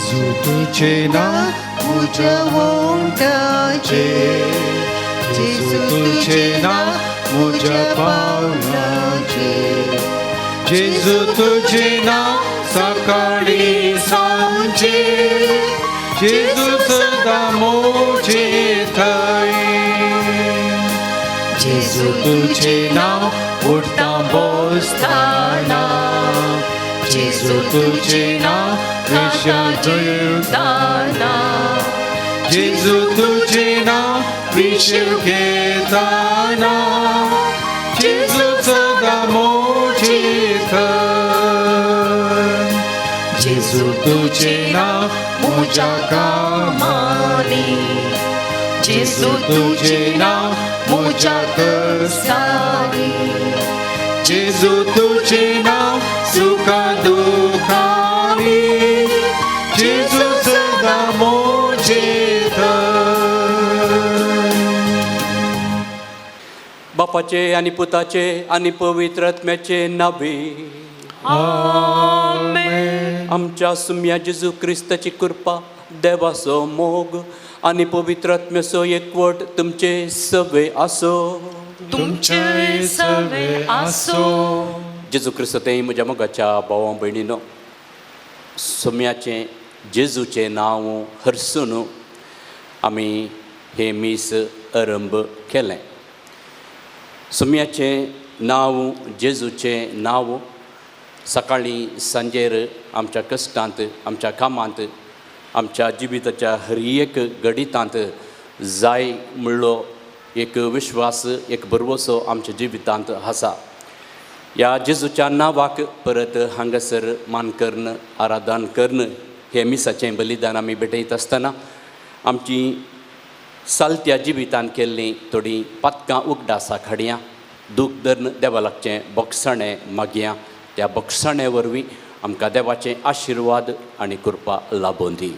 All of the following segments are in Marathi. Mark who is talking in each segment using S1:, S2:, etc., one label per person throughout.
S1: जेजू तुझे नाव उजवंताचे, जेजू तुझे नाव मुझ्या पावलाचे, जेजू तुझे नाव सकाळी सांजे, जेजू सदा मोजे थई, जेजू तुझे नाव उठता बसताना, जेजू तुझे नाव विषा जेवताना, जेजू तुझे नाव विष घेताना, जेजू सदा मोजे थई, जेजू तुझे नाव मुझ्या कामानी, जेजू तुझे नाव मुझ्या कष्टानी, जेजू तुझे नाव सुखा दुखानी, जेजू सदा मोजे थई.
S2: बापाचे आणि पुताचे आणि पवित्र आत्म्याचे नावे.
S1: आमेन.
S2: आमच्या सुम्या जेजू ख्रिस्ताची कृपा, देवाचो मोग आणि पवित्र आत्म्याचो एकवट तुमचे सवे आसो.
S1: तुमचे सवे आसो.
S2: जेजू ख्रिस्त ते म्हज्या मोगाच्या भावां भयणीनो, सुम्याचे जेजूचे नांव हरसून आमी हे मीस आरंभ केलें. सुम्याचे नांव, जेजूचे नांव सकाळी सांजेर आमच्या कश्टांत, आमच्या कामांत, आमच्या जिविताच्या हर एक घडितांत जाय म्हणलो एक विश्वास, एक भरवसो आमच्या जिवितांत आसा. ह्या जेजूच्या नांवाक परत हांगासर मान कर्ण, आराधन कर्ण हे मिसाचें बलिदान आमी भेटयत आसतना आमची सालत्या जिवितांत केल्लीं थोडीं पातकां उगडासाक हाडया. दूख धर्न देवा लागचें बोगसणें मागया. त्या बोगसणे वरवीं आमकां देवाचें आशिर्वाद आनी कृपा लाबोवन दी.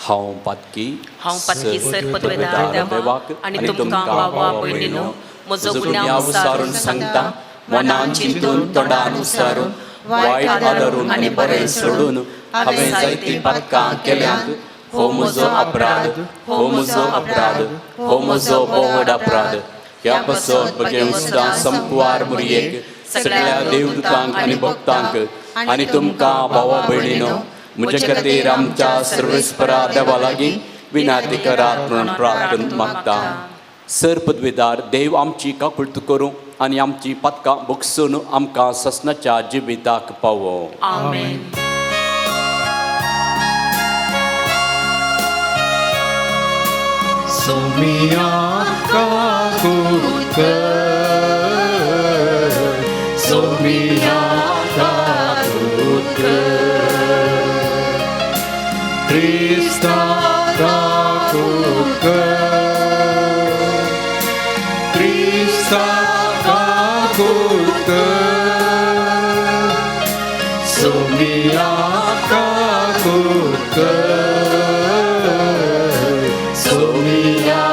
S2: हांव पातकी
S3: सर पदवेदार देवाक आनी तुमकां भावा भयणीनो, म्हजो गुन्यांव विसारून सांगता, मनान चिंतून तोंडान विसारून वायट आदरून आनी बरें सोडून हांवें जायतीं पातकां केल्यांत. हो म्हजो अपराध, हो म्हजो अपराध, हो म्हजो बोड अपराध. ह्या पासून बगेन सुद्दां संपवार मुरयेक, सगळ्या देवदूतांक आनी भक्तांक आनी तुमकां भावा भयणीनो, म्हजे खातीर आमच्या सर्वेस्परा देवा लागीं विनाती करात म्हणून प्रार्थना मागता. सर पदवीदार देव आमची काकुळट करूं आनी आमची पातकां भोगसून आमकां ससनाच्या जिविताक पावो. आमेन.
S1: सोमिया काकुळट, सोमिया काकुळट, Krista kakuka, Krista kakuka, Somia kakuka, Somia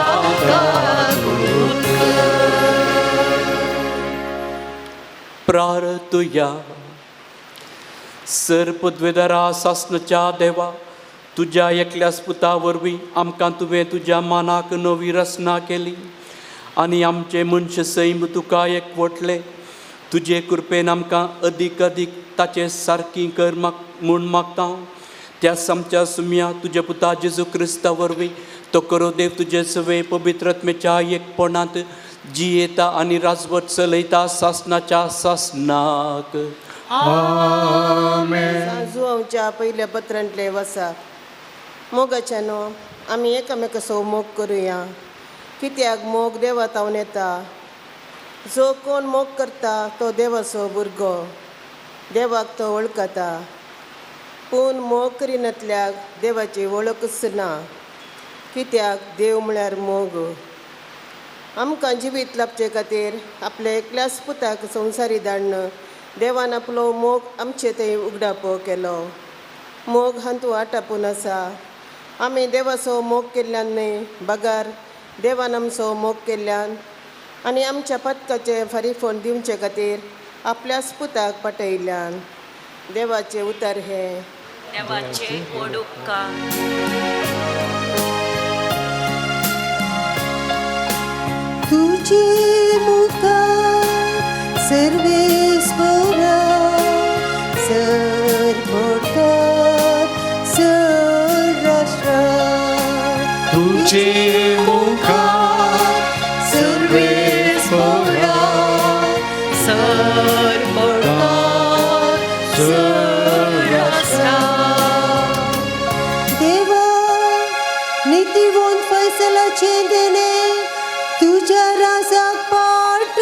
S1: kakuka.
S2: प्रार्थुया. सर पदवेदारा सासनाच्या देवा, तुज्या एकल्याच पुता वरवीं आमकां तुवें तुज्या मानाक नवी रचना केली आनी आमचे मनशां सैम तुका एकवटले. तुजे कृपेन आमकां अदीक अदीक ताचे सारकी कर म्हूण मागता. त्या आमच्या सुम्या तुज्या पुता जेजू क्रिस्ता वरवीं तो करो देव तुजे सवे पवित्र आत्म्याच्या एकपणांत जियेता आनी राजवट चलयता सासनाच्या सासनाक.
S1: आमेन.
S4: सांजुआवच्या पयल्या पत्रांतले वसा. मोगाच्यानो, आमी एकामेकाचो मोग करुया, कित्याक मोग देवा तावन येता. जो कोण मोग करता तो देवाचो भुरगो, देवाक तो वळखता. पूण मोग करिनातल्याक देवाची वळखच ना, कित्याक देव म्हळ्यार मोग. आमकां जिवीत लाभचे खातीर आपल्या एकल्याच पुताक संवसारी धाडन देवान आपलो मोग आमचे थंय उगडापो केलो. मोग हांतू आटापून आसा. आमी देवाचो मोग केल्ल्यान न्ही, बगार देवान आमचो मोग केल्ल्यान आनी आमच्या पत्काचे फारीफोण दिवचे खातीर आपल्याच पुताक पाठयल्यान देवाचे उतर हे
S3: देवाचे व्हड उपकार
S5: तुझे मुखार सर्वेस्वरा सर पडतात सर राष्ट्रा
S1: तुझे मुखार सर्वेस्वरा
S3: सर पडतात
S1: सर्वस्रा
S5: देवा नीतिवंत फैसलाचे देणे तुझ्या राजाक पाट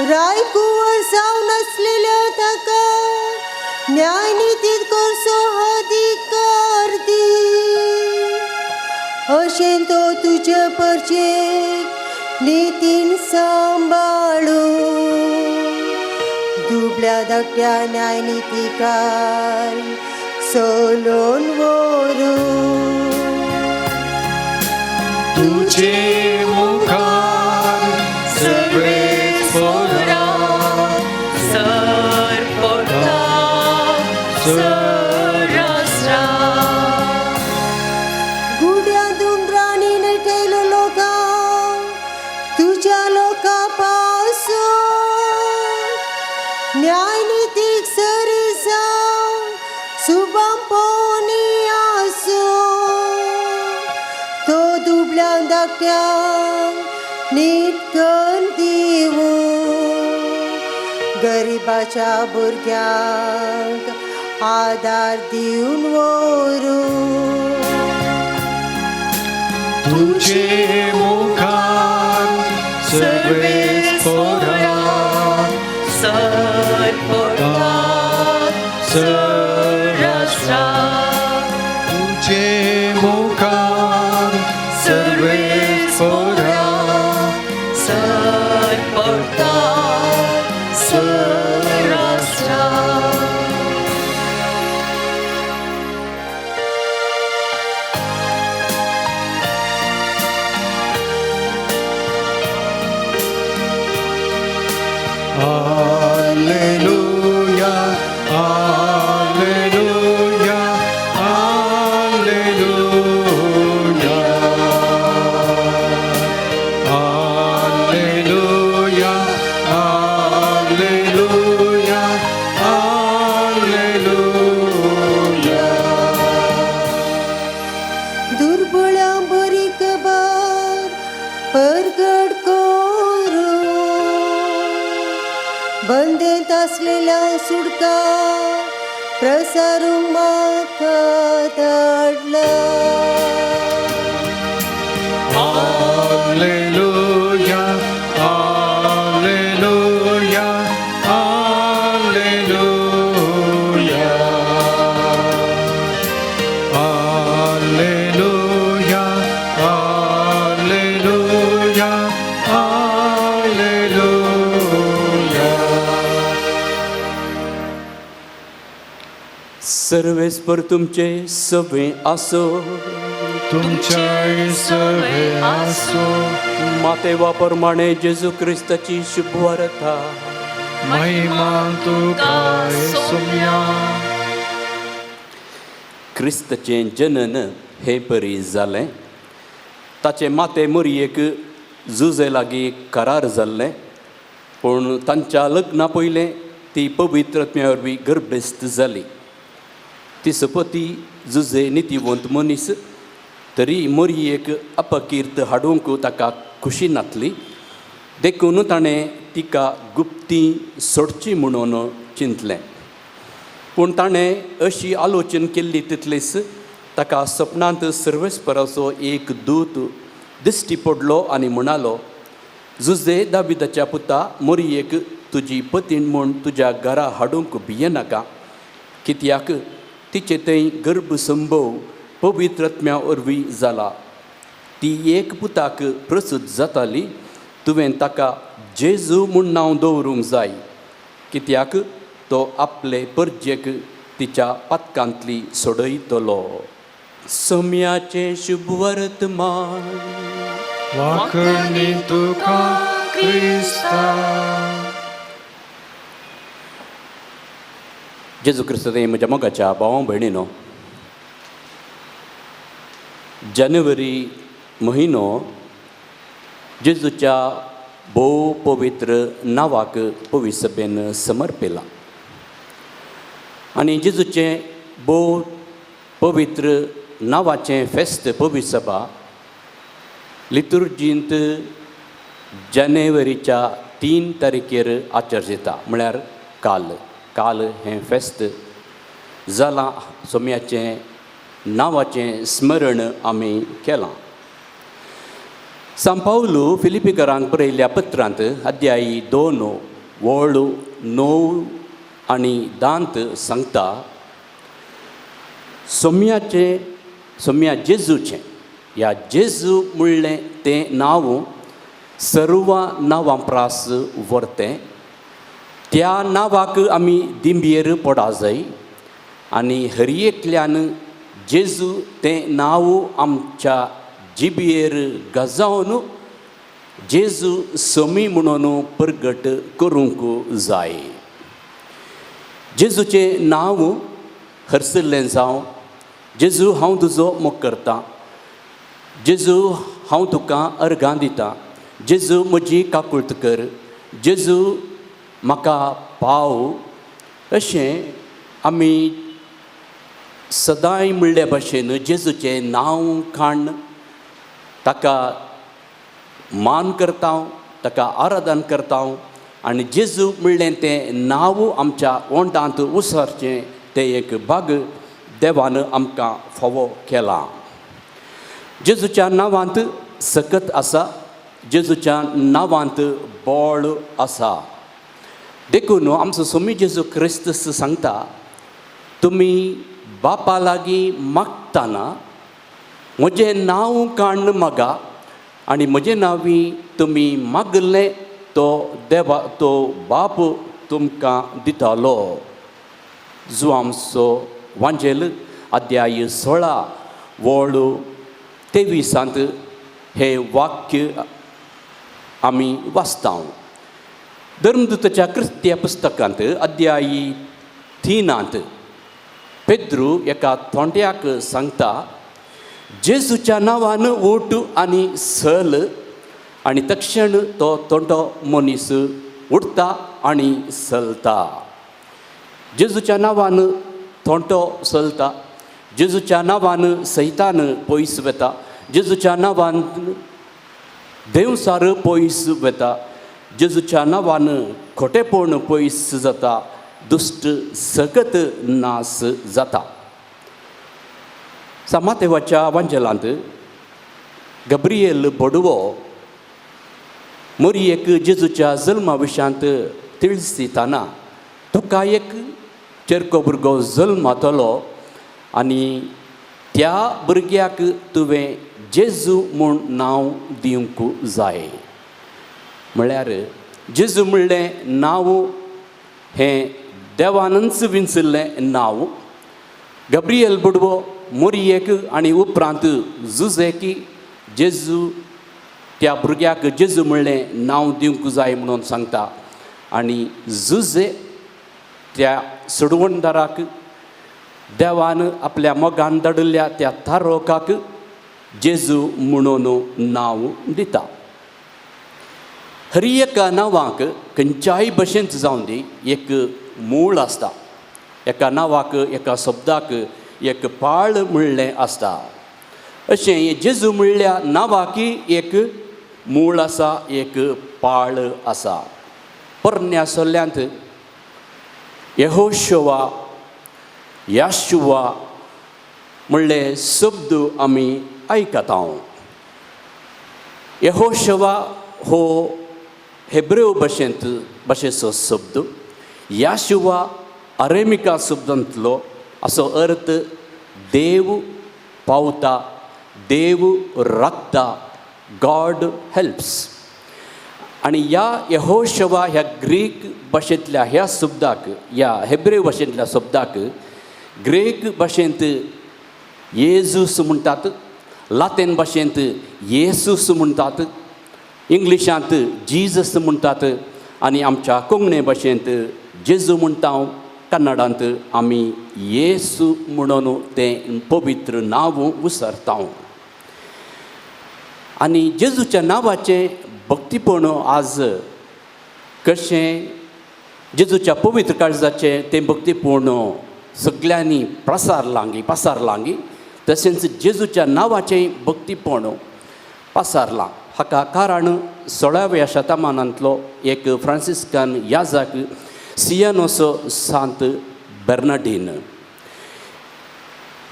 S5: रायकुवर जावन असलेल्या ताका न्याय नीतीत करचो अधिकार दी अशें तो तुझे परचेक नीतीन सांबाळू दुबळ्या धाकट्या न्याय नीतिकार सोलोन व्हरू
S1: तुझे मुखार सर्वेस्वरा
S3: सर पडतात सर्वस्रा
S5: गुड्या दोंगरांनी नटयलो लोकां तुझ्या लोकां पावसो न्याय नीतीक सरी जावं शुभम पोवनी आसो तो दुबळ्या धाकट्यांक नीटकन दिवूं गरिबाच्या भुरग्यांक आदार दिवन व्हरू
S1: तुझे मुखार सर्वेस्वरा
S3: सर पडतात
S1: सर्वस्रा तुझे मुखार सर्वेस्वरा
S3: सर पडतात सर्वस्रा
S1: Alleluia, alleluia, alleluia. Alleluia, alleluia, alleluia.
S5: दुर्बळ्या बरी खबर परगट करू बंदेत असलेल्या सुटका प्रसारूंक म्हाका धाडला
S1: Alleluia, alleluia, alleluia. Alleluia, alleluia, alleluia.
S2: सर्वेस्पर तुमचे सभे आसो
S1: तुमच्या सभे आसो
S2: मातेवा प्रमाणे जेजू क्रिस्ताची शुभ वार्ता
S1: महिमा तुका येसुया.
S2: क्रिस्तचें जनन हे परी जालें ताचे माते मरयेक जुजे लागीं करार जाल्लें पूण तांच्या लग्ना पयलें ती पवित्र आत्म्या वरवीं गर्भस्थ जाली. ती सपती जुजे नितीवंत मनीस तरी मरयेक अपकीर्त हाडूंक ताका खुशी नासली देखून ताणें तिका गुप्ती सोडची म्हणून चिंतलें. पूण ताणें अशी आलोचन केल्ली तितलीच ताका सपनांत सर्वेस्पराचो एक दूत दिश्टी पडलो आनी म्हणालो, जुजे दाविदाच्या पुता मरयेक तुजी पतीण म्हूण तुज्या घरा हाडूंक भियेनाका कित्याक तिचे थंय गर्भसंभव पवित्र आत्म्या वरवीं जाला. ती एक पुताक प्रसूत जाताली. तुवें ताका जेजू म्हूण नांव दवरूंक जाय कित्याक तो आपले परजेक तिच्या पातकांतली सोडयतलो. सोम्याचे शुभ वर्तमान
S1: वाकणी तुका क्रिस्ता.
S2: जेजू क्रिस्तांत म्हज्या मोगाच्या भावां भयणीनो, जानेवारी म्हयनो जेजूच्या भोव पवित्र नांवाक पवित्र सभेन समर्पिला आनी जेजूचें भोव पवित्र नांवाचें फेस्त पवित्र सभा लितुर्जींत जानेवारीच्या 3 तारखेर आचर जाता, म्हळ्यार काल हें फेस्त जालां. सोम्याचें नांवाचें स्मरण आमी केलां. सांपावलू फिलिपिकारांक बरयल्ल्या पत्रांत अध्यायी 2 वळू 9 आनी 10 सांगता, सोम्या जेजूचें, ह्या जेजू म्हणलें तें नांव सर्व नांवां प्रास व्हरतें. त्या नांवाक आमी दिंबयेर पडा जाय आनी हर एकल्यान जेजू तें नांव आमच्या जिबेर गजावन जेजू सोमी म्हणून प्रगट करूंक जाय. जेजूचें नांव हरसल्लें जावं. जेजू हांव तुजो मोग करतां. जेजू हांव तुका अर्गां दितां. जेजू म्हजी काकुळट कर. जेजू म्हाका पाव. अशें आमी सदांय म्हणल्या भाशेन जेजूचें नांव काण ताका मान करता, ताका आराधन करता आनी जेजू म्हणलें तें नांव आमच्या ओंटांत उसरचें तें एक भाग देवान आमकां फावो केला. जेजूच्या नांवांत सकत आसा. जेजूच्या नांवांत बोळ आसा. देखून आमचो सोमी जेजू क्रिस्त सांगता, तुमी बापा लागीं मागतना म्हजें नांव काण मागा आनी म्हजें नांवी तुमी मागलें तो बाप तुमकां दितालो. जो आमचो वांजेल अध्याय 16 वळू 23 हें वाक्य आमी वाचता. धर्मदूताच्या कृत्या पुस्तकांत अध्यायी 3 पेद्रू एका थोंड्याक सांगता, जेजूच्या नांवान उठ आनी सल. आनी तक्षण तो थोंडो मनीस उठता आनी चलता. जेजूच्या नांवान थोंडो चलता. जेजूच्या नांवान सैतान पयस वता. जेजूच्या नांवान देवसार पयस वता. जेजूच्या नांवान खोटेपण पयस जाता. दुश्ट सगत नास जाता. मातेवाच्या वांजेलांत गब्रिएल बडवो मोरयेक जेजूच्या जल्मा विशयांत तिळसिताना तुका एक चेरको भुरगो जल्मातलो आनी त्या भुरग्याक तुवें जेजू म्हूण नांव दिवंक जाय. म्हळ्यार जेजू म्हणलें नांव हें देवानच विंचल्लें नांव. गब्रिएल बडवो मोरयेक आनी उपरांत जुजेक जेजू त्या भुरग्याक जेजू म्हणलें नांव दिवंक जाय म्हणून सांगता. आनी जुजे त्या सोडवणदाराक देवान आपल्या मोगान धाडिल्ल्या त्या थारोकाक जेजू म्हणून नांव दिता. हर एका नांवाक खंयच्याय भशेंत जावं दी एक मूळ आसता. एका नांवाक एका शब्दाक एक पाळ म्हणलें आसता. अशें जेजू म्हणल्या नांवाक एक मूळ आसा, एक पाळ आसा. पोरण्या सोल्ल्यांत यहोशुवा याशुवा म्हणले शब्द आमी आयकता. यहोशुवा हो हेब्रेव भाशेचो शब्द. याशुवा अरेमिका शब्दांतलो असो अर्थ देव पावता, देव राखता, गॉड हेल्प्स. आनी ह्या यहोशुवा ह्या ग्रीक भाशेंतल्या ह्या शब्दाक, ह्या हेब्रेव भाशेंतल्या शब्दाक ग्रीक भाशेंत येजूस म्हणटात, लातीन भाशेंत येसूस म्हणटात, इंग्लिशांत जिजस म्हणटात आनी आमच्या कोंकणी भाशेंत जेजू म्हणटा. कन्नडांत आमी येसू म्हणून तें पवित्र नांव उसरता आनी जेजूच्या नांवाचें भक्तीपण आज कशें जेजूच्या पवित्र काळजाचें तें भक्तीपण सगळ्यांनी पसारलांगी तशेंच जेजूच्या नांवाचें भक्तीपण पसारलां हाका कारण 16व्या शतमानांतलो एक फ्रांसिस्कान याजक सियानोसो सांत बेर्नार्डीन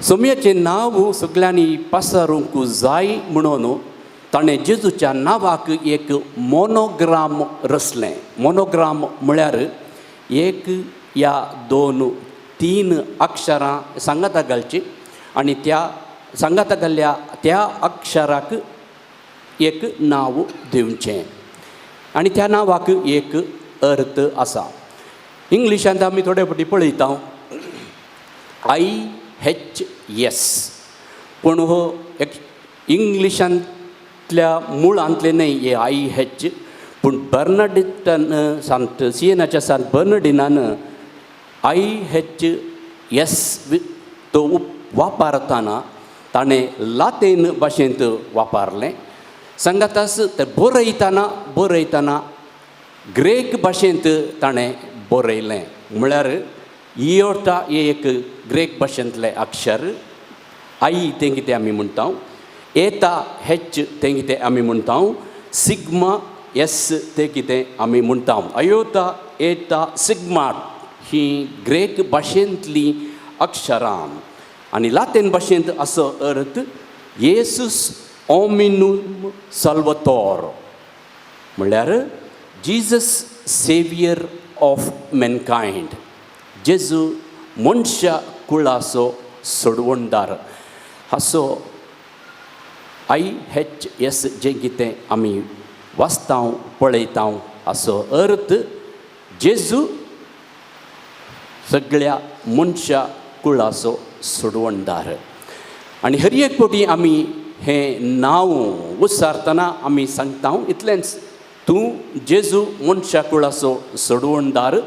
S2: सोम्याचें नांव सगळ्यांनी पसारूंक जाय म्हणून ताणें जेजूच्या नांवाक एक मोनोग्राम रचलें. मोनोग्राम म्हळ्यार 1 या 2 3 अक्षरां सांगाता घालची आनी त्या सांगाता घाल्ल्या त्या अक्षराक एक नांव दिवचें आनी त्या नांवाक एक अर्थ आसा. इंग्लिशांत आमी थोडे फावटी पळयता IHS पूण हो इंग्लिशांतल्या मुळांतले न्हय हे IH पूण बर्नार्डिनान सांत सियेनाच्या सांत बर्नार्डिनान IHS तो वापरतना ताणें लातीन भाशेंत वापरलें. सांगातास ते बरयतना ग्रेक भाशेंत ताणें बरयलें म्हळ्यार इयोटा हे एक ग्रेक भाशेंतलें अक्षर. आई तें कितें आमी म्हणटा, एता H तें कितें आमी म्हणटा, सिग्मा S तें कितें आमी म्हणटा. अयोता एता सिग्मा ही ग्रेक भाशेंतली अक्षरां आनी लातीन भाशेंत असो अर्थ येसूस ओमिनूम सल्वतोर म्हळ्यार जिजस सेवियर ऑफ मॅनकायंड. जेजू मनशा कुळाचो सोडवणदार हाचो IHS जें कितें आमी वाचता पळयता हाचो अर्थ जेजू सगळ्या मनशा कुळाचो सोडवणदार. आनी हर एक फावटी आमी हें नांव उच्चारतना आमी सांगता इतलेंच, तूं जेजू मनशा कुळाचो सोडवणदार,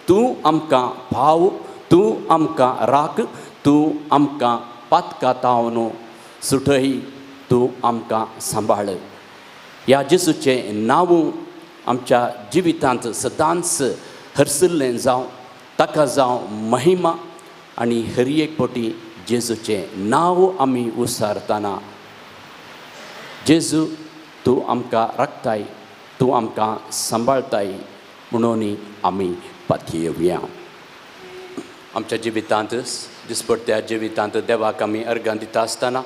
S2: तूं आमकां भाव, तूं आमकां राख, तूं आमकां पातकातावन सुटय, तूं आमकां सांबाळ. ह्या जेजूचें नांव आमच्या जिवितांत सदांच हरसल्लें जावं, ताका जावं महिमा. आनी हर एक फावटी जेजूचें नांव आमी उच्चारतना जेजू तूं आमकां राखताय, तूं आमकां सांबाळताय म्हणून आमी पातयेवया. आमच्या जिवितांत दिसपट्ट्या जिवितांत देवाक आमी अर्गां दिता आसतना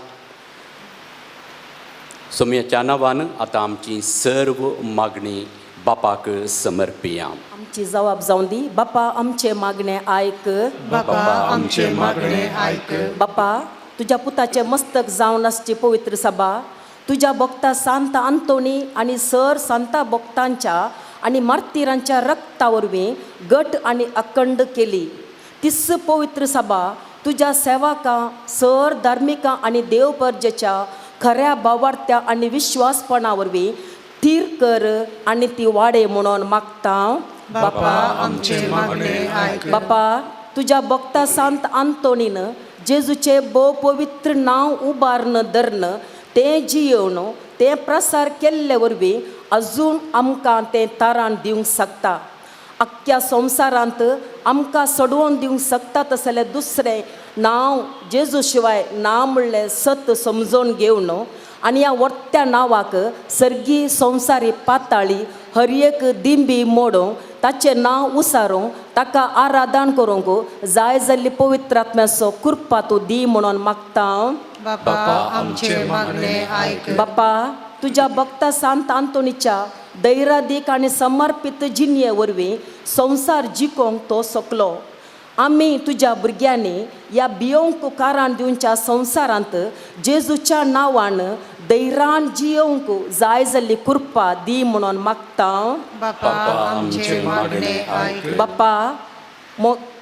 S2: सोम्याच्या नांवान आतां आमची सर्व मागणी बापाक समर्पिया.
S3: आमची जबाब जावं दी. बापा आमचे मागणे आयक.
S1: बापा आमचे मागणे आयक.
S3: बापा तुझ्या पुताचे मस्तक जावन आसची पवित्र सभा तुझ्या भक्ता सांत आंतोनी आनी सर सांता भक्तांच्या आनी मार्तिरांच्या रक्ता वरवीं गट आनी अखंड केली. तिस पवित्र सभा तुझ्या सेवकां सर धार्मिकां आनी देवपर्जेच्या खऱ्या भावार्थ्या आनी विश्वासपणा वरवीं थीर कर आनी ती वाडे म्हणून मागता.
S1: बापा आमचे मागणे आयक.
S3: बापा तुझ्या भक्ता सांत आंतोनीन जेजूचे भोव पवित्र नांव उबारन धरन तें जियोवन तें प्रसार केल्ले वरवीं अजून आमकां तें तारण दिवंक शकता. अख्ख्या संवसारांत आमकां सोडवून दिवंक शकता तसलें दुसरें नांव जेजू शिवाय ना म्हणलें सत समजोवन घेवन आनी ह्या वर्त्या नांवाक सर्गी संवसारी पाताळी हर एक दिंबी मोडूंक ताचें नांव उसारूंक ताका आराधन करूंक जाय जाल्ली पवित्र आत्म्याचो कृपा तूं दी म्हणून मागता.
S1: बापा आमचे मागणे आयक.
S3: बापा तुझ्या भक्ता सांत आंतोनीच्या दैरादीक आनी समर्पित जिणये वरवीं संवसार जिखोवंक तो सकलो. आमी तुज्या भुरग्यांनी ह्या भियोंक कारण दिवच्या संवसारांत जेजूच्या नांवान दैरान जियोवंक जाय जाल्ली कृपा दी म्हणून मागता.
S1: बापा आमचे मागणे आयक.
S3: बापा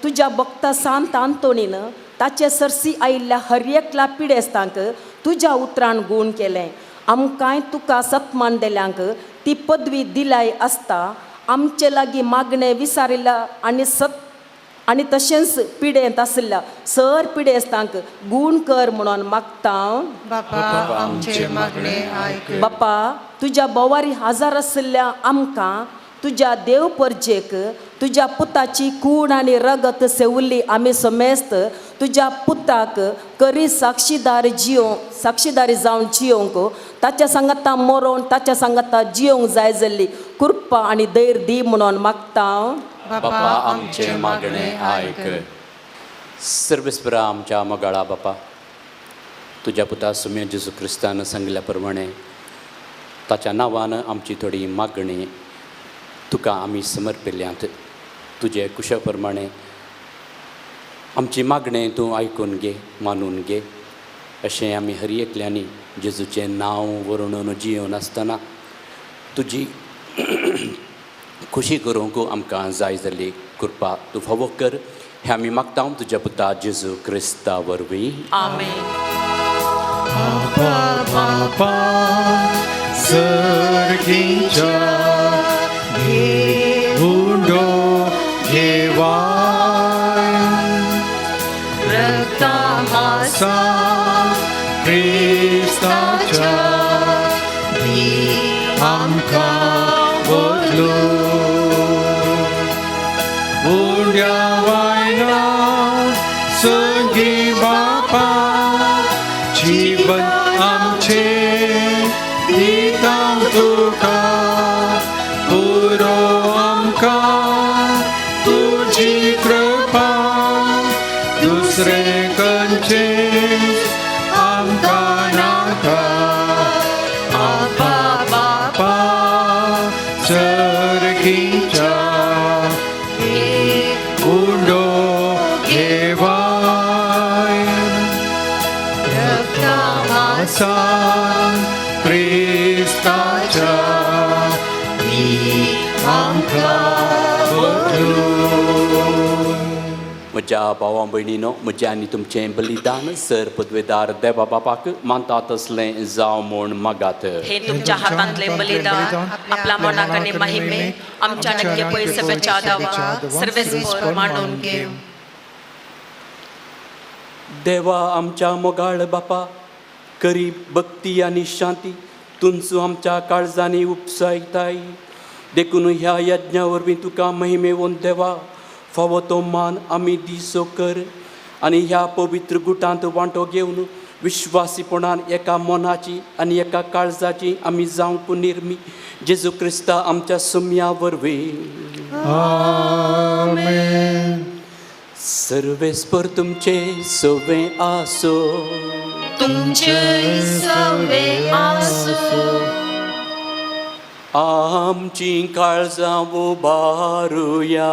S3: तुज्या भक्ता सांत आंतोनीन ताचे सरसी आयिल्ल्या हर एकल्या पिडेस्तांक तुज्या उतरान गूण केलें. आमकांय तुका सत्मान दिल्यांक ती पदवी दिलाय आसता आमचे लागीं मागणें विचारिल्ल्या
S6: आनी तशेंच पिडेंत आसल्या सर पिडेस्तांक गूण कर म्हणून मागता
S1: बापा आमचे मागणे ऐक
S6: बापा तुज्या बोवारी हजार आशिल्ल्या आमकां तुज्या देव परजेक तुज्या पुताची कूड आनी रगत सेवल्ली आमी समेस्त तुज्या पुताक करी साक्षीदारी जावन जियोंक ताच्या सांगाता मरोवन ताच्या सांगाता जियोंक जाय जाल्ली कृपा आनी धैर दी म्हणून मागता
S2: बापा आमचे मागणे ऐक सर्वेस्परा आमच्या मोगाळा बापा तुज्या पुता सुम्य जेजू क्रिस्तान सांगल्या प्रमाणे ताच्या नांवान आमची थोडी मागणी तुका आमी समर्पिल्यांत तुजे कुशा प्रमाणे आमची मागणें तूं आयकून घे मानून घे अशें आमी हर एकल्यांनी जेजूचें नांव वर्णून जियोन आसतना तुजी खुशी करूंक आमकां जाय जाल्ली कृपा तूं फावो कर हें आमी मागता तुज्या पुता जेजू क्रिस्ता वरवीं
S3: आमेन.
S7: बापा सर्गीच्या घेऊंडो घेवाय रक्तामासा क्रिस्ताच्या दी आमकां बदलो उंड्या वायना संगी बापा जीवन आमचे दितां तुका पुरो आमकां तुजी कृपा दुसरे खंयचे आमकां नाका आबा बापा सर्गीच्या उंडो घेवाय रक्तामासा क्रिस्ताच्या
S2: म्हज्या भावां भयणीनो म्हजें आनी तुमचें बलिदान सर पदवेदार देवा बापाक मानता तसलें जावं म्हूण मागात
S3: हे तुमच्या हातांतले बलिदान आपल्या मनाक आनी महिमे आमच्या नक्की पयसप्याच्या दावा सर्वेस्पर मांडून घे.
S2: देवा आमच्या मोगाळ बापा करी भक्ती आनी शांती तुमचो आमच्या काळजांनी उपसायताय देखून ह्या यज्ञा वरवीं तुका महिमेवून देवा फावो तो मान आमी दिसो कर आनी ह्या पवित्र गुटांत वांटो घेवन विश्वासीपणान एका मनाची आनी एका काळजाची आमी जावंक निर्मी जेजू क्रिस्ता आमच्या सुम्या वरवीं
S7: आमेन.
S2: सर्वेस्पर तुमचे सोवे आसो
S3: तुमचे सवे आसो
S2: आमची काळजां उबारुया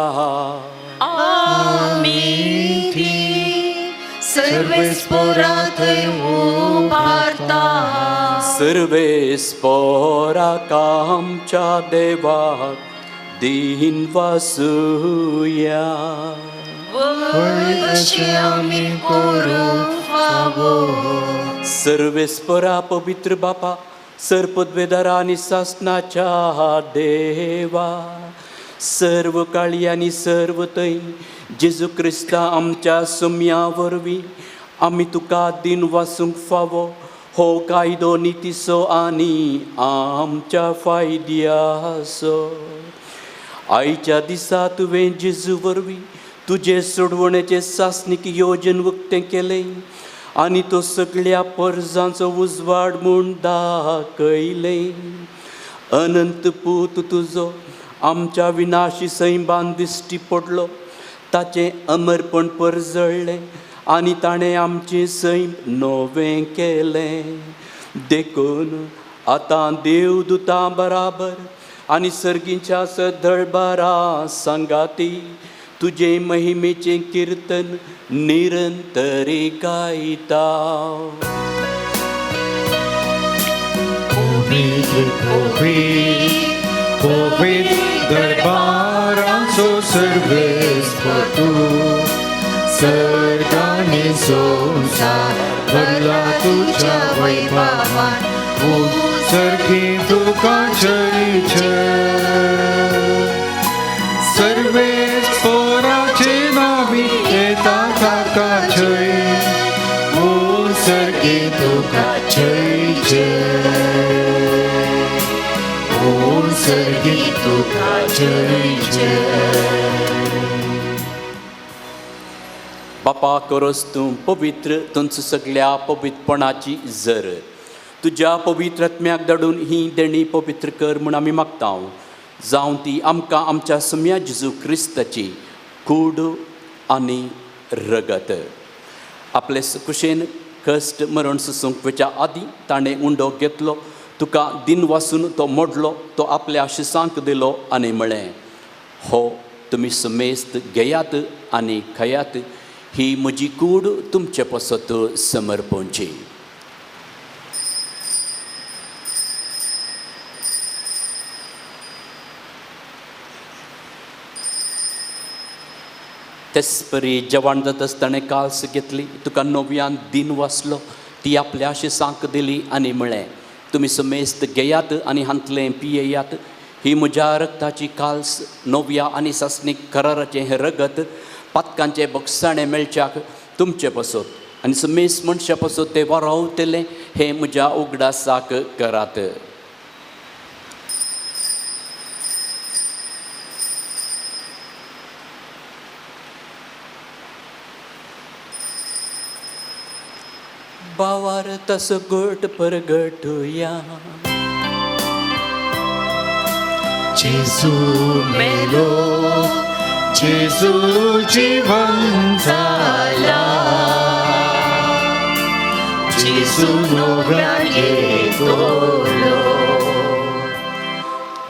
S3: आमी थी सर्वेस्परा थंय उबारता
S2: सर्वेस्पराक आमच्या देवाक दिन वासुया
S3: अशें आमी करूंक फावो
S2: सर्वेस्परा पवित्र बापा सरपदवेदारा आनी सासनाच्या देवा सर्व काळी आनी सर्व थंय जेजू क्रिस्ता आमच्या सुम्या वरवीं आमी तुका दिन वासूंक फावो हो कायदो नितीसो आनी आमच्या फायद्याचो आयच्या दिसा तुवें जेजू वरवीं तुजे सोडवणेचें सासणीक योजन उक्तें केलें आनी तो सगळ्या परजांचो उजवाड म्हूण दाखयलें अनंत पूत तुजो आमच्या विनाशी सैबान दिश्टी पडलो ताचें अमरपण परजळ्ळें आनी ताणें आमचें सैम नवें केलें देखून आतां देवदूतां बराबर आनी सर्गीच्या सदळबारा सांगाती तुजे महिमेचें किर्तन निरंतरी गायता
S7: पवित्र दरबारांचो सर्वेस्पर तूं सर्गांनी संसार भरला तुज्या वैभवान सर्गी तुका चरिचे सर्वेच पोराचे नावी येता ताका जय ओ सर्गी तुका जय जय ओ सर्गी तुका जय जय
S2: बापा करोस तूं पवित्र तुमचं सगळ्या पवित्रपणाची जर तुज्या पवित्र आत्म्याक धाडून ही देणी पवित्र कर म्हूण आमी मागता जावं ती आमकां आमच्या सम्या जेजू क्रिस्ताची कूड आनी रगत आपले कुशेन कश्ट मरण सुसूंक वेच्या आदीं ताणें उंडो घेतलो तुका दिन वासून तो मोडलो तो आपल्या शिसांक दिलो आनी म्हळें हो तुमी समेस्त घेयात आनी खयात ही म्हजी कूड तुमचे पसत समर्पणची तेसपरी जेवण जाता आसतना काल्स घेतली तुका नव्यान दिन वाचलो ती आपल्या शिसांक दिली आनी म्हळें तुमी समेस्त घेयात आनी हांतलें पियेयात ही म्हज्या रक्ताची काल्स नव्या आनी सासणीक कराराचें हें रगत पातकांचे बक्षाणें मेळच्याक तुमचे पसत आनी समेस्त मनशा पसत तें वारावतलें हें म्हज्या उगडासाक करात बावार तसो घट परगटुया
S7: जेजू मेलो जेजू जीवन जाला जेजू नव्यान येतलो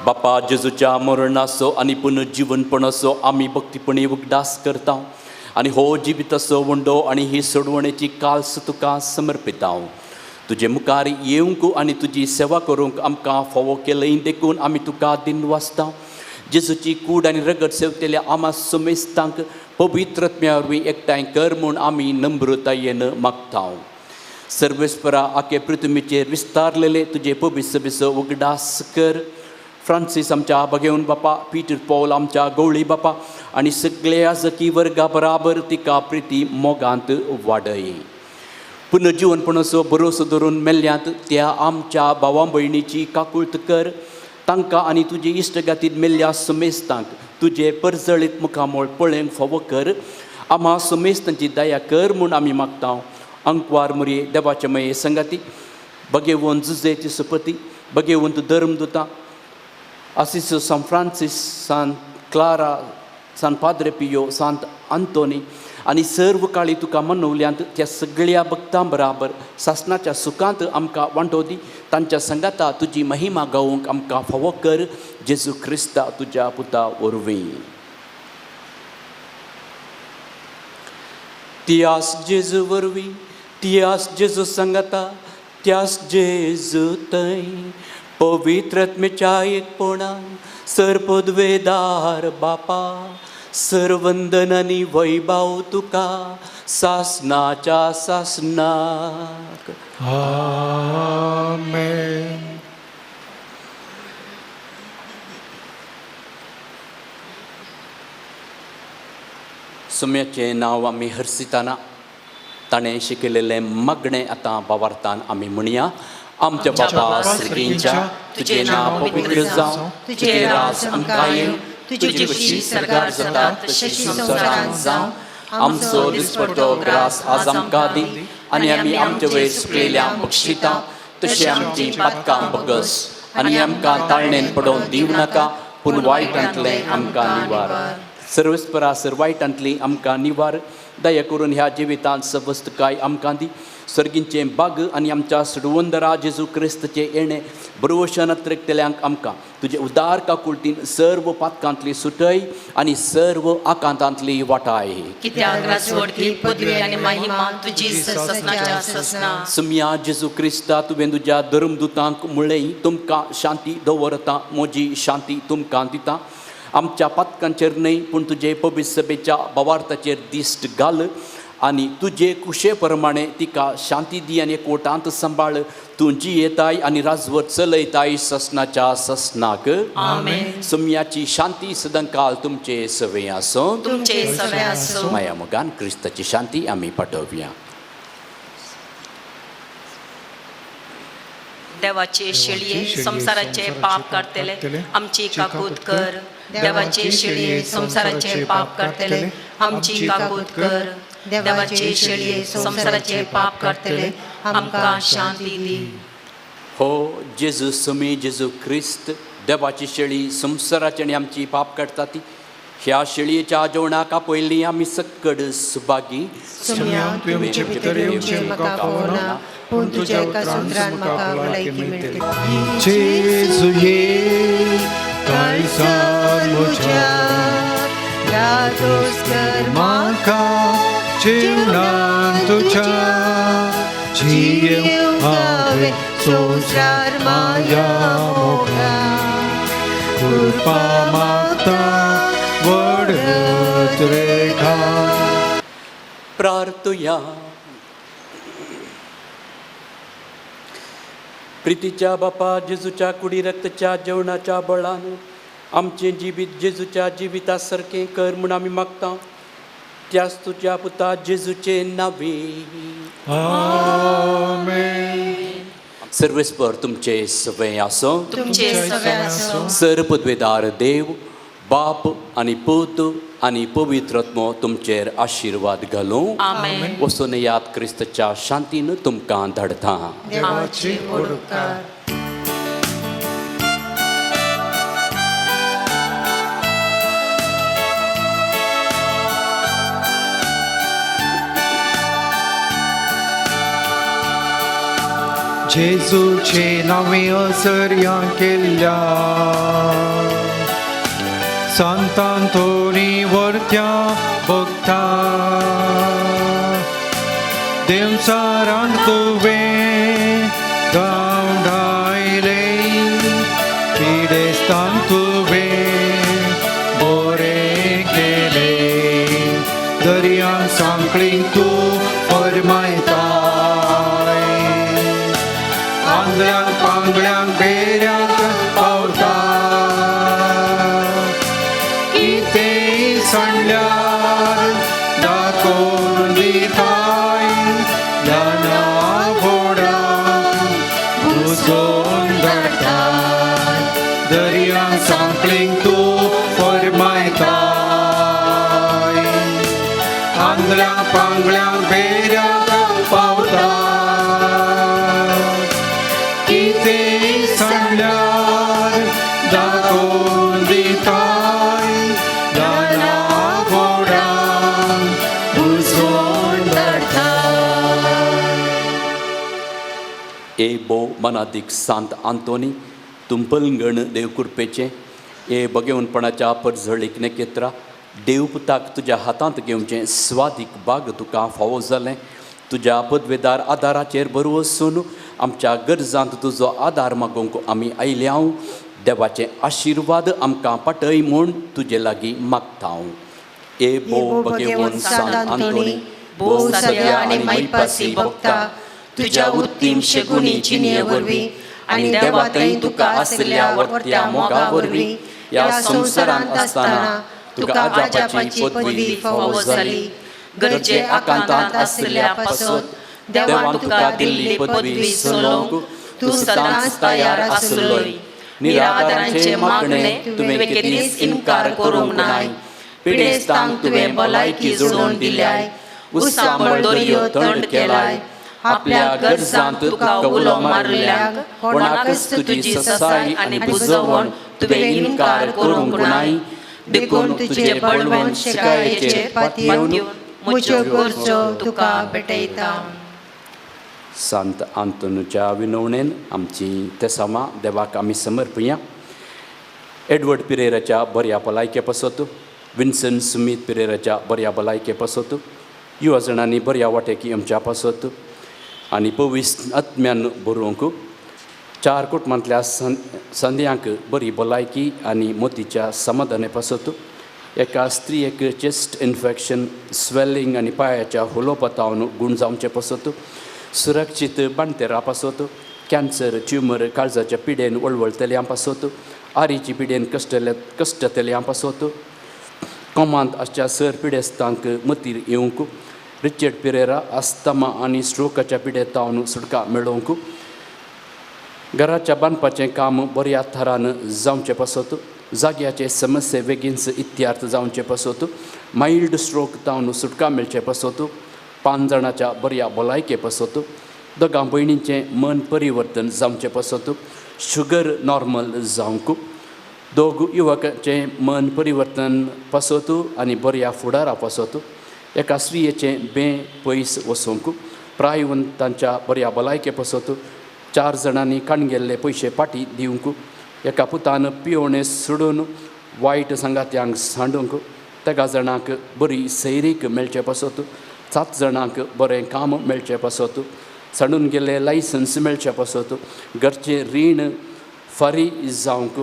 S2: बापा जेजूच्या मरणाचो आनी पुनर्जीवनपणाचो आमी भक्तीपणी उगडास करता आनी हो जिविताचो वंडो आनी ही सोडवणेची काल्स तुका समर्पिता तुजे मुखार येवंक आनी तुजी सेवा करूंक आमकां फावो केलें देखून आमी तुका दिन वाचता जेजूची कूड आनी रगत सेवतेल्या आमा समेस्तांक पवित्र आत्म्या वरवीं एकठांय कर म्हूण आमी नम्रतायेन मागता सर्वेस्परा आखे पृथ्वीचेर विस्तारलेले तुजे पवित्र सभेचो उगडास कर फ्रांसीस आमच्या भगेवन बापा पीटर पॉल आमच्या गवळी बापा आनी सगळे आजकी वर्गा बराबर तिका प्रिती मोगांत वाडय पुनर्जीवनपणाचो भरोसो धरून मेल्ल्यांत त्या आमच्या भावां भयणीची काकुळट कर तांकां आनी तुजे इश्टगातीत मेल्ल्या समेस्तांक तुजे परजळीत मुखामोळ पळोवंक फावो कर आम्हा समेस्तांची दया कर म्हूण आमी मागता अंकवार मुरये देवाचे मये संगाती भगेवन जुजेची सुपती भगेवंत धर्मदुतां Assisio San Francis, San Clara, San Padre Pio, Sant Antoni आणि सर्व काळी तुका मनवल्यांत त्या सगळ्या भक्तां बराबर सासणाच्या सुखांत आमकां वांटो दी तांच्या संगाता तुजी महिमा गावूंक आमकां फावो कर जेजू क्रिस्ता तुज्या पुता वरवीं तियास जेजू वरवीं तियास जेजू संगाता त्यास जेजू थंय पवित्र आत्म्याच्या एकपणान सरपदवेदार बापा सर्वंदन आनी वैभव तुका सासणाच्या सासणाक
S7: आमेन
S2: सुम्याचें नांव आमी हरसिताना ताणें शिकयलेलें मागणें आतां भावार्थान आमी म्हणया आमच्या बापा सर्गींच्या तुजें नांव पवित्र जावं तुजें राज आमकां येवं तुजी बशी सरकार जाता तशी संवसारांत जावं आमचो दिसपटो ग्रास आज आमकां दी आनी आमी आमचे वयर सुकलेल्यांक बक्षिता तशें आमची पातकां बगस आनी आमकां ताळणेन पडोवन दिवं नाका पूण वायटांतलें आमकां निवार सर्वस्परा सर्वायटांतली आमकां निवार दया करून ह्या जिवितांत सवस्त काय आमकां दी सर्गींचें बाग आनी आमच्या सुडवंदरा जेजू क्रिस्ताचें येणें बरोवशान त्रेकतेल्यांक आमकां तुजे उदार काकुळटीन सर्व पातकांतली सुटय आनी सर्व आकांतांतली वाटाय
S3: कित्याक राजवडकी पदवी आनी महिमा तुजी ससनाच्या ससना
S2: सुम्या जेजू क्रिस्ता तुवें तुज्या धर्मदुतांक म्हळें तुमकां शांती दवरता म्हजी शांती तुमकां दिता आमच्या पातकांचेर न्हय पूण तुजे पवित्र सभेच्या भावार्थाचेर दिश्ट घाल आनी तुजे कुशे प्रमाणे तिका शांती दी आनी एकवटांत सांबाळ तुमची येताय आनी राजवट चलयताय ससनाच्या ससनाक
S3: आमेन.
S2: सुम्याची शांती सदांकाल तुमचे सवे आसो
S3: तुमचे सवे आसूं.
S2: माया मोगान क्रिस्ताची शांती आमी पाठोवया.
S3: देवाचे शेळये संसाराचे पाप काढतले आमची काकूत कर. देवाचे शेळये संसाराचे पाप काढतले आमची काकूत कर. देवाचे शेळये संसाराचे पाप काढतले आमकां शांती दी.
S2: हो जेजू सुमी जेजू क्रिस्त देवाची शेळी संसाराची आनी आमची पाप काडटा ती ह्या शेळयेच्या जेवणाक पयलीं आमी सकड सुभागी
S1: सुम्या तुमचे भितर येवचे म्हाका फोना पूण तुज्या एका सुत्रान म्हाका भलायकी मेळटली.
S7: जेजू ये काळजान म्हज्या
S5: रातोस कर
S7: म्हाका जीवनांत तुज्या जियेव हांवें संवसार माया मोगा कृपा मागता वडत रेखा.
S2: प्रार्थया. प्रितीच्या बापा जेजूच्या कुडी रक्तच्या जेवणाच्या बळान आमचे जिवीत जेजूच्या जिविता सारकें कर म्हूण आमी मागता. त्याच तुज्या पुता जेजूचे नावे.
S7: आमेन.
S2: सर्वेस्पर तुमचे सवे आसो.
S3: तुमचे सवे आसूं.
S2: सर्वपदवेदार देव बाप आनी पूत आनी पवित्रत्म तुमचेर आशिर्वाद घालूं.
S3: आमेन.
S2: वचून याद क्रिस्ताच्या शांतीन तुमकां धाडटा.
S1: देवाचे उपकार.
S7: जेजूचे नावे असर्या केल्ल्या संतांतोनी वर्त्या भक्ता देवसारान तुवें धांवडायले पिडेस्तान तुवें बरें केलें दर्यान सांकळीक तूं फर्मायताय आंधळ्यांक पांगड्यांक बेऱ्यांक पावता कितें सांडल्यार दाखोवन दिताय ल्हाना व्हडांक बुजोवन धाडटाय दर्यांक सांकळीक तूं फर्मायताय आंधळ्यांक पांगड्यांक बेऱ्यांक पावता कितें सांडल्यार दाखोवन दिताय ल्हाना व्हडांक बुजोवन धाडटाय.
S2: ए बो मनादीक सांत आंतोनी तुंपलंगण देवकृपेचें ए बगेवणपणाच्या परझळीक नेकेत्रा देवपुताक तुज्या हातांत घेवचें स्वादीक बाग तुका फावो जालें. तुज्या पदवेदार आदाराचेर बरो वचून आमच्या गरजांत तुजो आदार मागूंक आमी आयल्याव. देवाचें आशिर्वाद आमकां पाटय म्हूण तुजे लागीं मागता. ए बो बगेवण सांत आंतोनी
S3: भोव सगळ्या आनी मैपासी भक्ता तुज्या उत्तीम शेगुणी चिनये वरवीं आनी देवा थंय तुका आसल्या वर्त्या मोगा वरवीं ह्या संवसारांत आसतना तुका आजापाची पदवी फावो जाली. गरजे आकांतांत आसल्या पासत देवान तुका दिल्ली पदवी सोलोवंक तूं सदांच तयार आसलोय. निराधारांचे मागणे तुवें केदीच इन्कार करूंक नाय. पिडेस्तांक तुवें भलायकी जोडून दिल्याय. उसांबळ दर्यो थंड केलाय. आपल्या गरजांत तुका उलो मारल्यांक कोणाकच तुजी ससाय आनी बुजवण तुवें इन्कार करूंक नाय. देखून तुजे बळवंत शिकायेचे पातयेवन म्हज्यो गरजो तुका भेटयता.
S2: सांत आंतोनूच्या विनवणेन आमची तेसामां देवाक आमी समर्पया. एडवर्ड पिरेराच्या बऱ्या भलायके पासत विन्सन सुमीत पिरेराच्या बऱ्या भलायके पासत युवा जाणांनी बऱ्या वाटेकी आमच्या पासत आनी पवित्र आत्म्यान बरोवंक चार कुटुंबांतल्या संद्यांक बरी भलायकी आनी मोतीच्या समाधाना पासत एका स्त्रियेक चेस्ट इन्फेक्शन स्वेलिंग आनी पांयाच्या होलोपतावन गुण जावचे पासत सुरक्षीत बाणतेरा पासत कॅन्सर ट्युमर काळजाच्या पिडेन वळवळतल्या पासत आरीची पिडेन कश्टतल्या पासत कोमांत आसच्या सर पिडेस्तांक मतीर येवंक रिचर्ड पिरेरा आस्थमा आनी स्ट्रोकाच्या पिडेतावन सुटका मेळोवंक घराच्या बांदपाचें काम बऱ्या थरान जावचें पासत जाग्याचे समस्ये बेगीनच इत्यार्थ जावचे पासत मायल्ड स्ट्रोक तावन सुटका मेळचे पासत 5 जाणांच्या बऱ्या भलायके पासत दोगां भयणींचें मन परिवर्तन जावचें पासत शुगर नॉर्मल जावंक दोग युवकांचें मन परिवर्तन पासत आनी बऱ्या फुडारा पासत एका स्त्रियेचें बें पयस वसोवंक प्रायवंतांच्या बऱ्या भलायके पासत 4 जाणांनी काणगेल्ले पयशे फाटीं दिवंक एका पुतान पिवणें सोडून वायट संगात्यांक सांडूंक 3 जाणांक बरी सैरीक मेळचे पासत 7 जाणांक बरें काम मेळचें पासत सांडून गेल्ले लायसन्स मेळचे पासत घरचें रीण फारी जावंक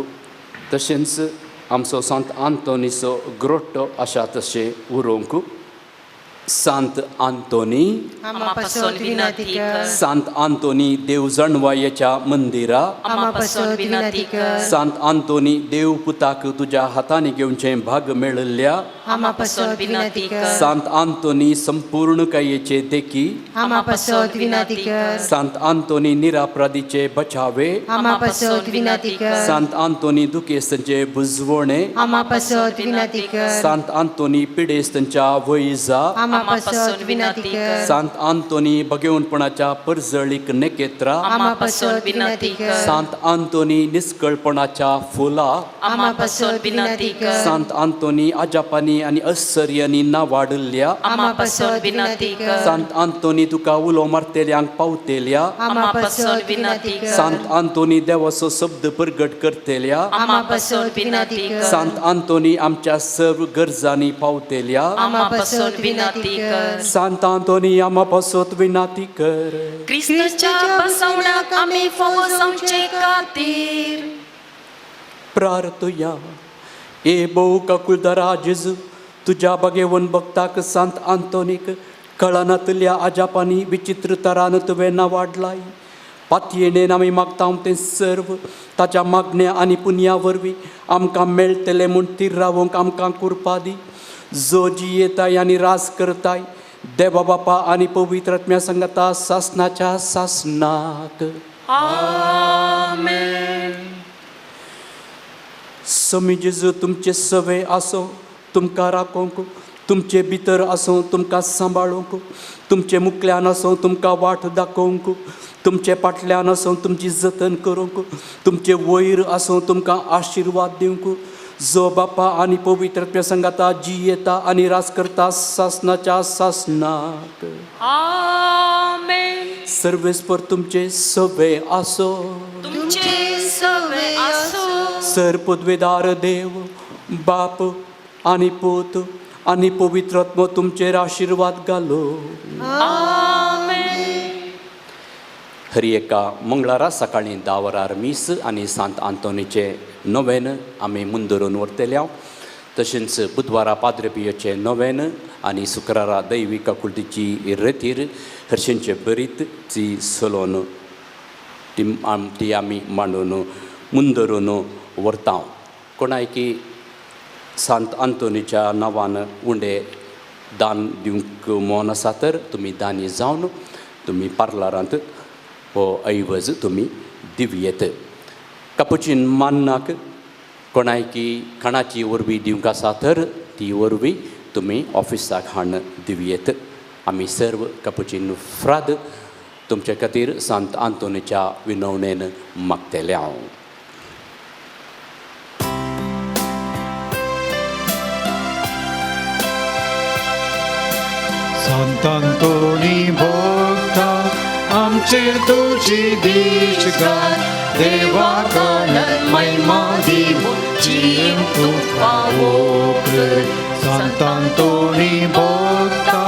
S2: तशेंच आमचो सांत आंतोनीचो ग्रोट्टो आसा तशें उरोवंक सांत आंतोनी
S3: आम्हा पासून विनंती कर
S2: सांत आंतोनी देव जाणवायेच्या मंदिरा
S3: आम्हा पासून विनंती कर
S2: सांत आंतोनी देव पुताक तुज्या हातांनी घेवचें भाग मेळिल्ल्या
S3: आम्हा पासून विनंती कर
S2: सांत आंतोनी संपूर्ण कायेचे देखी
S3: आम्हा पासून विनंती कर
S2: सांत आंतोनी निरापराधीचे बचावे
S3: आम्हा पासून विनंती कर
S2: सांत आंतोनी दुखेस्तांचे बुजवणे
S3: आम्हा पासून विनंती कर
S2: सांत आंतोनी पिडेस्तांच्या वैजा
S3: आम्हा पासून विनंती कर
S2: सांत आंतोनी बगेवणपणाच्या परजळीक नेकेत्रा
S3: आम्हा पासून विनंती कर
S2: सांत आंतोनी निष्कळपणाच्या फुला
S3: आम्हा पासून विनंती कर
S2: सांत आंतोनी आजापानी आनी आश्चर्यांनी नावाडल्या
S3: आम्हा पासून विनंती कर
S2: सांत आंतोनी तुका उलो मारतेल्यांक पावतेल्या
S3: आम्हा पासून विनंती कर
S2: सांत आंतोनी देवाचो शब्द प्रगट करतेल्या
S3: आम्हा पासून विनंती कर
S2: सांत आंतोनी आमच्या सर्व गरजांनी पावतेल्या
S3: आम्हा पासून विनंती कर
S2: सांत आंतोनी आम्हा पासत विनाती कर
S3: क्रिस्ताच्या बसवण्याक आम्ही फावो जावचे खातीर
S2: प्रार्थया ए भोव काकुळदारा जेजू तुज्या बगेवन भक्ताक सांत आंतोनीक कळनातल्या आजापानी विचित्र तरान तुवें नावाडलाय पातयेणेन आमी मागता तें सर्व ताच्या मागण्या आनी पुण्या वरवीं आमकां मेळटलें म्हूण तीर रावोंक आमकां कृपा दी जो जियेताय आनी रास करताय देवा बापा आनी पवित्र आत्म्या संगता सासनाच्या सासनाक
S3: आमेन
S2: समी जेजू तुमचे सवे आसो तुमकां राखोंक तुमचे भितर आसूं तुमकां सांबाळूंक तुमचे मुखल्यान आसूं तुमकां वाट दाखोवंक तुमचे फाटल्यान आसूं तुमची जतन करूंक तुमचे वयर आसूं तुमकां आशिर्वाद दिवंक जो बापा आनी पवित्र प्रसंगाता जियेता आनी रास करता सासनाच्या सासनाक
S3: आमेन
S2: सर्वेस्पर तुमचे सवे आसो
S3: तुमचे सवे आसो
S2: सर पदवेदार देव बाप आनी पूत आनी पवित्र आत्मो तुमचेर आशिर्वाद घालो
S3: आमेन
S2: हर एका मंगळारा सकाळीं 10 वरार मीस आनी सांत आंतोनीचे नोवेन आमी मुंदरून व्हरतले तशेंच बुधवारा पाद्रे पियोचे नोवेन आनी शुक्रारा दैवीक काकुळटीची रेतीर हरशेंचे बरीत ची सलोन ती आमी मांडून मुंदरून व्हरता कोणाय की सांत आंतोनीच्या नांवान उंडे दान दिवंक मोन आसा तर तुमी दानी जावन तुमी पार्लरांत हो ऐवज तुमी दिवयेत कापुचीन मान्नाक कोणाय की खाणाची वरवीं दिवंक आसा तर ती वरवीं तुमी ऑफिसाक हाडून दिवयेत आमी सर्व कापुचीन फ्राद तुमचे खातीर सांत आंतोनीच्या विनवणेन मागतले हांव
S7: सांत आंतोनी भोगता आमचेर तुजी दीश घाल देवाक महिमा दिवून जीव तूं फावो कर सांत आंतोनी भोगता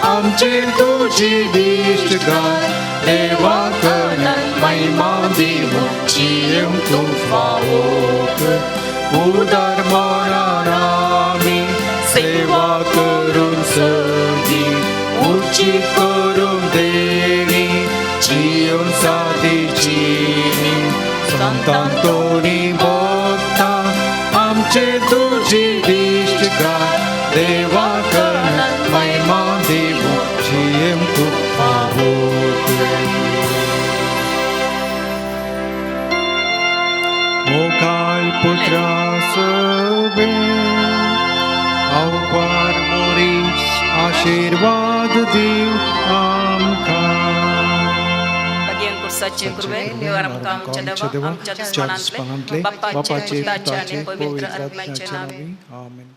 S7: आमचेर तुजी दीश घाल देवाक महिमा दिवून जीव तूं फावो कर उदार मोरान आमी सगी उची करून देणी जीवन साधीची संतांतोनी भोगता आमचे तुझी दिष्टका देवा करण महिमा देवो जीएम तू मोकाय पुत्रा सबे अवपार मोरीस आशीर्वाद दिव आमकां
S3: Bagien kursaचे कृपे देवार आमकां आमच्या देवा आमच्या दुश्मनांतले बापाचे पुताचे आणि पवित्र आत्म्याचे नावे
S7: आमेन.